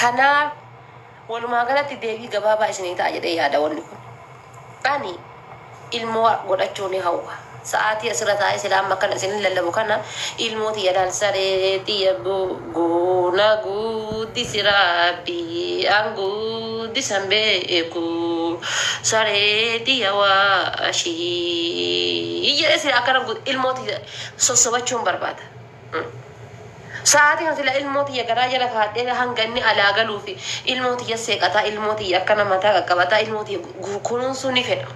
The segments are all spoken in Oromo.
كنا ولما قالت ديبي جبابا إسنيتا أجدي يا دوني أني الموا قرأتوني هوا ساعتي أسرتها إسلام مكان سنين للا بكنا الموت يدان سريتي يبو غونا غودي سرابي أنغودي سامبيكو سريتي يواشي يجي أسرع كنا غود الموت سوسوباتشون بربادا ساعتي كان سلا الموت يجرى لفاتي هنغني على قلوفي الموت يسيقتا الموت يكنا متى كبتا الموت كونون سوني فدا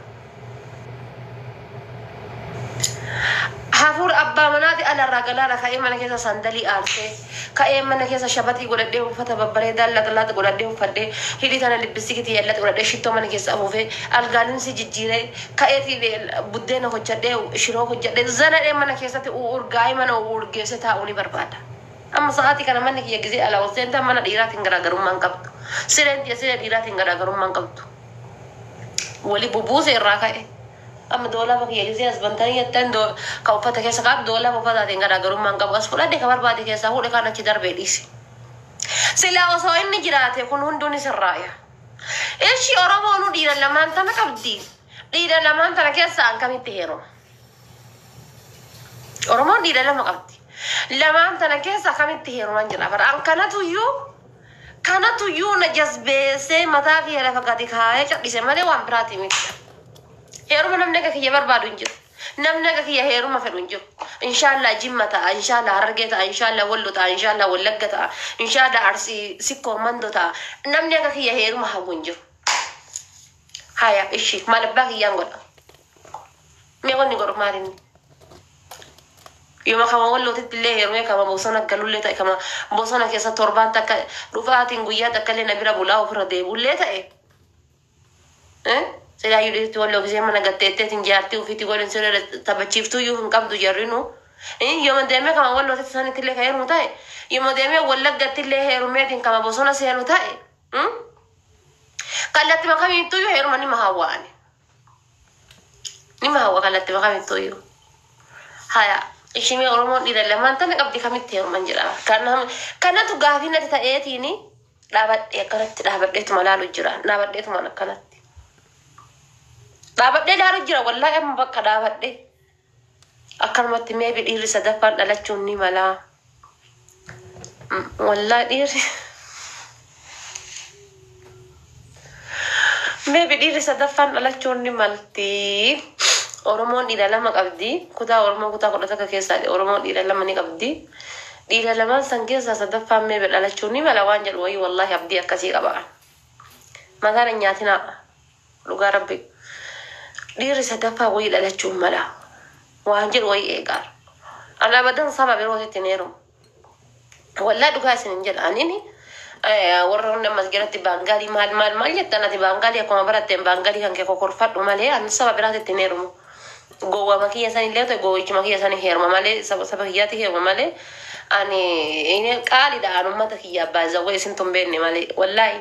هافور أبا منادي على الرجال ركائي من كيسا صندلي آرسي كائي من كيسا شبتي قلدي وفتا ببريدا لا قلدي وفدي هدي تنا لبسي كتير لا قلدي شتو من كيسا أبوه القالين سجديره كائي تي بدنا هجده شروع هجده زنا من كيسا تورجاي من أورجيسه تاوني بربادا أما ساعتي كان من كي يجزي على وسين تا من ديرات إنغرا غرم من قبض سيرن تيسير ديرات إنغرا غرم من قبض ولي بوبوس الركائي أما دولا بقي يجزي أسبنتني يتندو كوفة كيسا قاب دولا بوفة تنغرا غرم من قبض أسفل أدي كبر بعد كيسا هو لكان أشدار بديسي سلا وصوين نجرات يكون هندوني سرايا إيش يورمونو دينا لما أنت نكبدي دينا لما أنت نكيسا أنك متهيرو أورمون دينا لما قبدي لما أنت نكيسا كم تهيرو من جنا فرا كانت يو نجذب سه متى في هلا فقدي خاية كذي سماه وام براتي ميت هيرو من نمنا كخية بربادونجو نمنا كخية هيرو ما فرونجو إن شاء الله جمتا إن شاء الله هرجتا إن شاء الله ولتا إن شاء الله ولقتا إن شاء الله أرسي سكو مندوتا نمنا كخية هيرو ما هونجو هايا إيشي ما لباقي يانغولا ميقول نقول مارين يوم كمان والله تتليه يوم كمان بوسنا قالوا لي تاي كمان بوسنا كيسا تربان تك رفعت إنجويا تكلنا بيرا بولا وفرده بولي تاي سيدا يودي تقول لك زي ما أنا قلت تنجارتي وفي تقول إن سيدا تبتشيفتو يوم كم تجارينه يوم دائما كمان والله تتساني تليه كيرو تاي يوم دائما والله قلت ليه يوم يدين كمان بوسنا سيانو تاي قالت ما كم ينتوي هيرو ماني ما هواني نما هو قالت ما كم ينتوي هيا إشمي أورمون إذا لما أنت نقبضي كميت يوم منجرا كنا تجاهدين تتأيتيني دابت يكرت دابت ديت ملالو جرا دابت ديت ما نكنت دابت ديت دارو جرا والله أم بك دابت ديت أكل ما تمي بدير صدفان على تشوني ملا والله دير ما بدير صدفان على تشوني مالتي Oromoon dhiira lama qabdi kutaa Oromoo kutaa kudhata keessaa Oromoon dhiira lama ni qabdi dhiira lamaan san keessaa sadaffaan mee dhalachuu ni mala waan jedhu wayii wallahi abdii akkasii qaba mataan hin nyaatina dhugaa rabbi dhiirri sadaffaa wayii dhalachuu mala waan jedhu wayii eegaar ana badan saba birootitti neeru wallahi dhugaa isin hin jedhaanini warra hunda masgiratti baangaali maal jettanati baangaali akkuma baratteen baangaali kan kee kokorfadhu malee an saba biraatitti neerumu gowa makia sani leo to go ichi makia sani herma male saba hiyati herma male ani ine qali da anu mata kiya baza way sintum benne male wallahi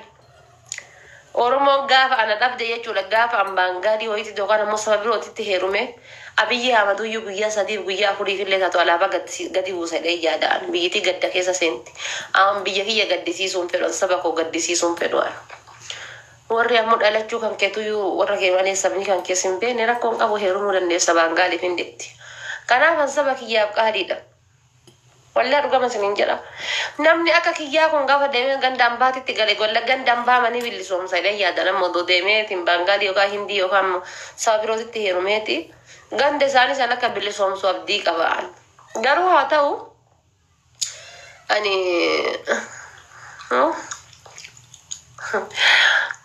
oromo gafa ana dabde yechu la gafa ambangadi hoyti do kana musabiro titi herume abiyi amadu yu guya sadi guya furi fille ta to ala ba gadi busa dai yada an biyiti gadda kesa senti am biya kiya gaddi si sum pero sabako gaddi si sum pero warri amud alachu kan ketu yu warra ke wale sabni kan kesim be ne rakon qabo herumu dan ne sabangali findetti kana kan sabaki ya qadida walla ruga masin jara namni aka kiya kon gafa de gandam bati tigale golla gandam ba mani billi som sai dai ya dana modo de me tin bangali o ka hindi o kam sabiro ti herumeti gande sani sana ka billi som so abdi qaban garu hatau ani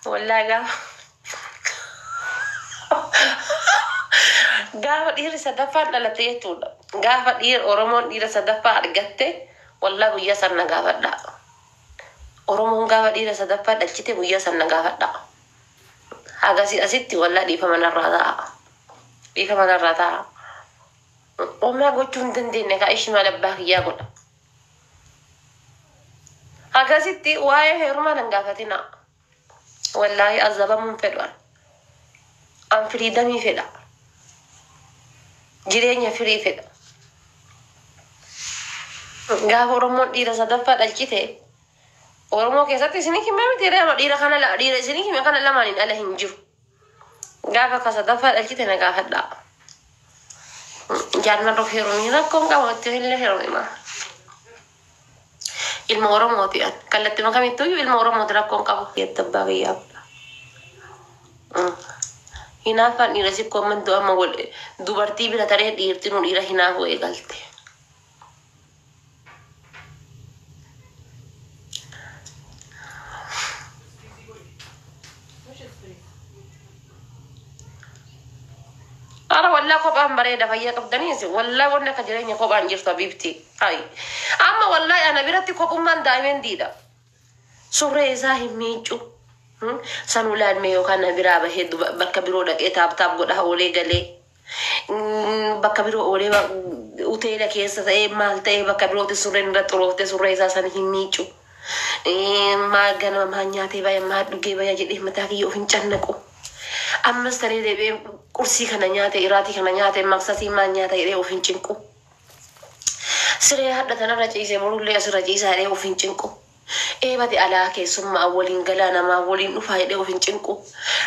والله قاعد دير سدفع على تيتون قاعد دير أورمون دير سدفع رجعته والله ويا سرنا قاعد لا أورمون قاعد دير سدفع دلتي ويا سرنا قاعد لا هذا أسيتي والله دي فمن الرضا وما قلت تندين كايش ما لباه يا قول هذا أسيتي واي هرمان قاعدتنا والله الزبا من فدوان أم فريدمي فدا جيرين يفري فدا غافو رمون دي رسدفا دلكيته Oromoo keessatti isinii himee miti dhiira kana dhiira isinii hime kana lamaaniin ala hin jiru. Gaafa ka sadaffaa dhalchite na gaafadhaa. Jaarman of heerumii rakkoon qabaatti illee heerumima. Ilma Oromooti an kallattii makamittuyyuu ilma Oromooti rakkoon qabu. Yetta abbaa biyyaa. Hinaafaan dhiira sikkoo mantu amma dubartii bira taree dhiirti nu dhiira hinaafuu eegalte. Ara wallah kophaan bareeda fayyaa qabdaniis wallah wanna akka jireenya kophaan jirtu abibti. Ay amma wallah ana biratti kophummaan daa'imeen diidha. Surree isaa hin miiccu. Sanulaan mee yookaan biraa bahee bakka biroo dhaqee taap godha oolee galee. Bakka biroo oolee uteela keessa ta'ee maal ta'ee bakka birootti surreen irra xuroofte surree isaa san hin miiccu. Maa ganama maa nyaatee baay'ee maa dhugee baay'ee jedhee mataa kiyyoo hin cannaqu. Ammas taree deebi'ee qursii kana nyaate iraatii kana nyaate maqsasii maa nyaata jedhee of hin cinqu. Siree hadha tanarra ciisee borullee asirra ciisaa jedhee of hin cinqu. Eebati alaa keessummaa waliin galaa namaa waliin dhufaa jedhee of hin cinqu.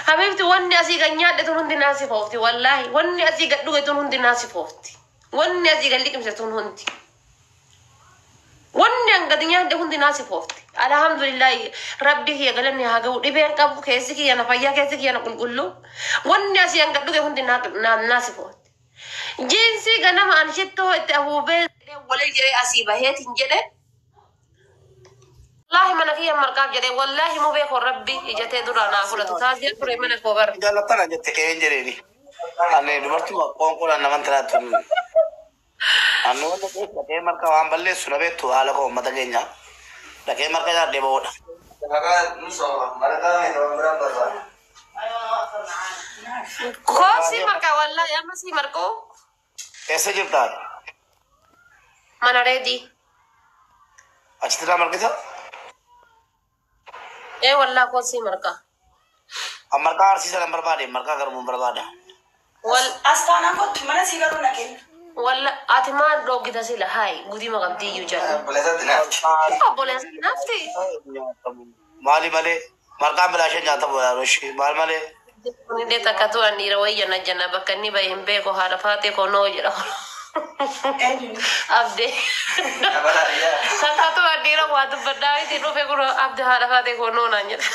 Habibti wanni asii kan nyaadhe tun hundi naasifoofti wallaahi wanni asii gad dhuge tun hundi naasifoofti. Wanni asii gad liqimse tun hundi. Wanni hangati nyaadhe hundi naasifoofti. Alhamdulillahi rabbi kiyya galanni haa ga'u dhibeen qabu keessi kiyya na fayyaa keessi kiyya na qulqullu. Wanni asii hanga dhuge hundi naasifoofti. Jiinsii ganama an shittoo itti afuubee walii jiree asii baheetiin jedhe. Wallahi mana kiyya marqaaf jedhee wallahi mubee koo rabbi ijatee duraa naa fudhatu taasisee ture mana koo bara. Jaalatana jette qe'een jedheeni. Ani dubartii qoonqoodhaan naman tiraattu. Annu wanta dhaqee marqa waan balleessu na beektu haala koo uummata keenya. Dhaqee marqa jaadhee bahuudha. Koosi marqa wallahi amma sii marqoo. Eessa jirtaa? Mana reedii. Achitti marqita? Wallahi koosi marqa. Marqa arsiisa nan barbaade marqa garmuun barbaada. Astaana kottu mana si garuu na kenna. Walla ati maan dhoggita sila hayi gudii maqabdii iyyuu jala. Obboleessatti nafti. Maali malee marqaan bilaashee nyaatamu yaadooshi maal malee. Kunillee takka tu'an dhiira wayya na janna bakka inni bahe hin beeku haadha faatee konoo jedha. Abdee. Takka tu'an dhiira waa dubbadhaa itti dhufe kun abdee haadha faatee konoo naan jedha.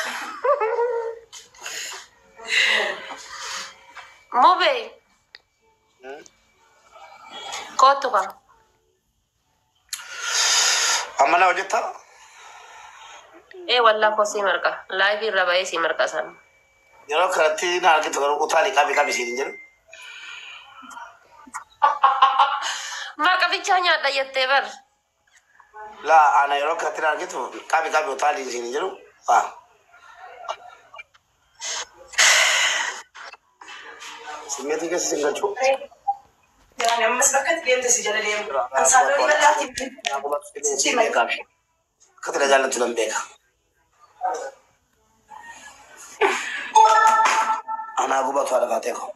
Mubee. Kootu kan. Amma na hojjetta? Wallah koo sii marqa. Laayifii irra bahee sii marqa sana. Yeroo kanatti na argitu garuu utaalii qabi siin jedhu. Marqafichaa nyaadha jettee bar. Laa ana yeroo kanatti na argitu qabi utaalii siin jedhu. Simmeetii keessa siin galchuu. Jangan mas bakat dia tu si jalan dia. Ansalo ni balati. Si mai Kami. Katira jalan tu dan beka. Ana aku batu ada kata ko.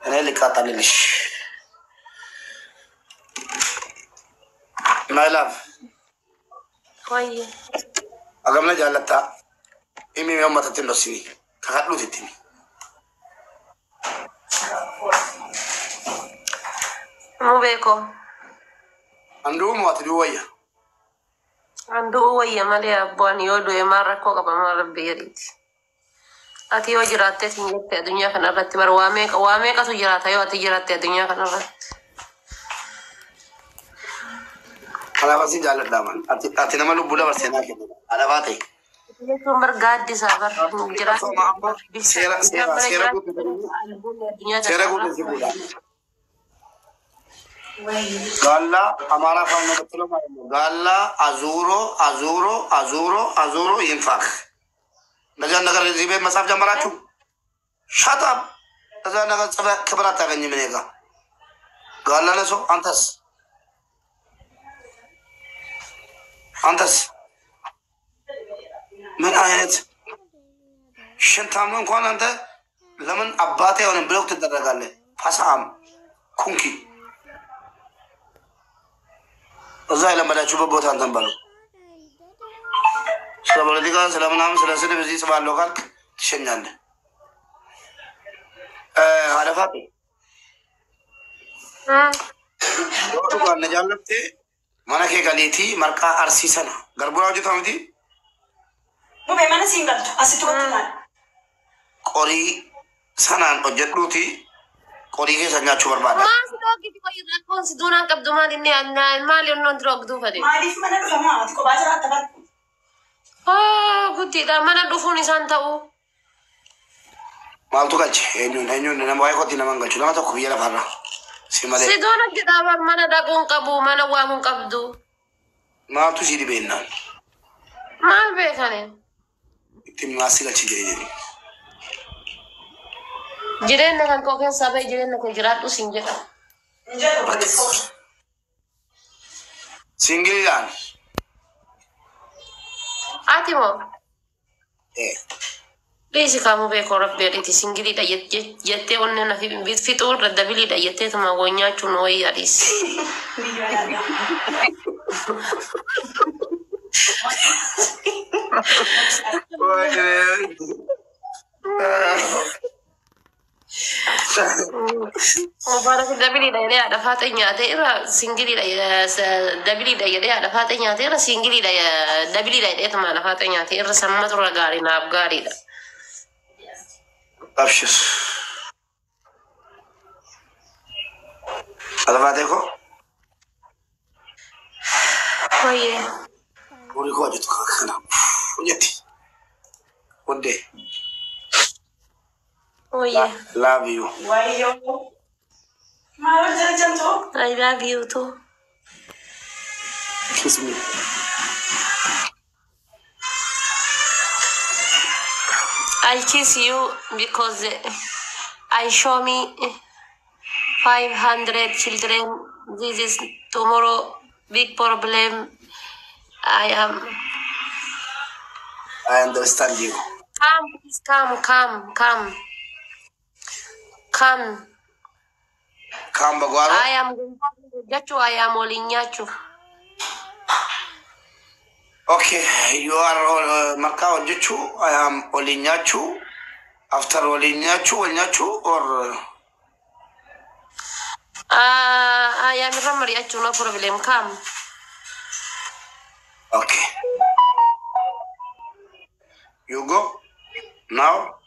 Ini likatan lilis. My love. Wayye. Agamna jalan tak. Ini memang mata tindos sini. Kakak lu titini. Mubee koo. Anduu mo'atu duwwayya. Anduu wayya malee abbaan yoo du'e maal rakkoo qaba maal rabbi jedhiiti. Ati yoo jiraatte siin jette addunyaa kanarratti bara waa meeqatu jiraata yoo ati jiraatte addunyaa kanarratti. Kanaaf asii jaalladhaa man. Ati nama lubbuu dabarsee naa kennu. Alabaa ta'e. Jechuun bar gaaddisaa bar jiraata. Seera guutuu bu'uudha. Galla Amara Fana Galla Azuro infaq. Najan nagar ribe masaf jamarachu. Shut up. Najan nagar keberata kan mereka. Galla naso antas. من آيات شنتامن كون أنت لمن أباتي أو نبلغ تدرجاله فسام كونكي وزاي لما لا تشوف بوت عندهم بالو ስለ ፖለቲካ ስለ ምናምን ስለ ስድብ እዚህ ጽፋለሁ ካልክ ትሸኛለህ። አለፋቴ ዱጋን ነጃለፍቴ ማነኬ ገሌቲ መርቃ አርሲሰና ገርቡራ ሆጀታምቲ Bube mana single asitu kotinal. ቆሪ ሰናን ሆጀዱቲ ቆሪ ከሰኛቹ በርባዳ Maaf dhoogiti qoyi rakkoon si duunaan qabdu maal inni maal yoon dhoogduu fade. Maaliif mana dhufama ati kophaa jiraata bar. Guddiidha mana dhufuun isaan ta'u. maaltu galche eenyuun nama waa'ee kooti nama hin galchu nama tokko biyya lafarraa si malee Si duuna jedhaman mana dhaquun qabu mana waamuun qabdu. maaltu si dhibeennaan Maal beekani? ittiin maasii galchi jedhee Jireenya kan koo keessaa bahe jireenya koo jiraadhu siin jedha. Injatu baleessoo. singiliidhaan Ati moo? Dhiisi kaamuu beekoo rabbeedhiti singiliidha jettee onnee na fixuu irra dabiliidha jettee tuma goonyaachuun wayii adiisi. Mubarak dabiliidha jedhee haadha faata nyaatee irra singiliidha dabiliidha jedhee haadha faata nyaatee irra singiliidha dabiliidha jedhee tuma haadha faata nyaatee irra sammatu irra gaarii naaf gaariidha. abshir alfaatee koo Wayyee. horii koo hojjetu kana hojjetti hundee Wayyee. love you Wayyoo. Maal hojjetamtu? I love you too. kiss me I kiss you because I show me 500 children. This is tomorrow big problem. I am. I understand you Come, please come. kaan bagwaaro I am Jachu. I am Olinyachu. okay you are markaa hojjechuu I am waliin nyaachuu after waliin nyaachuu wal nyaachuu or I am Ramari Achu. No problem. Come. okay you go now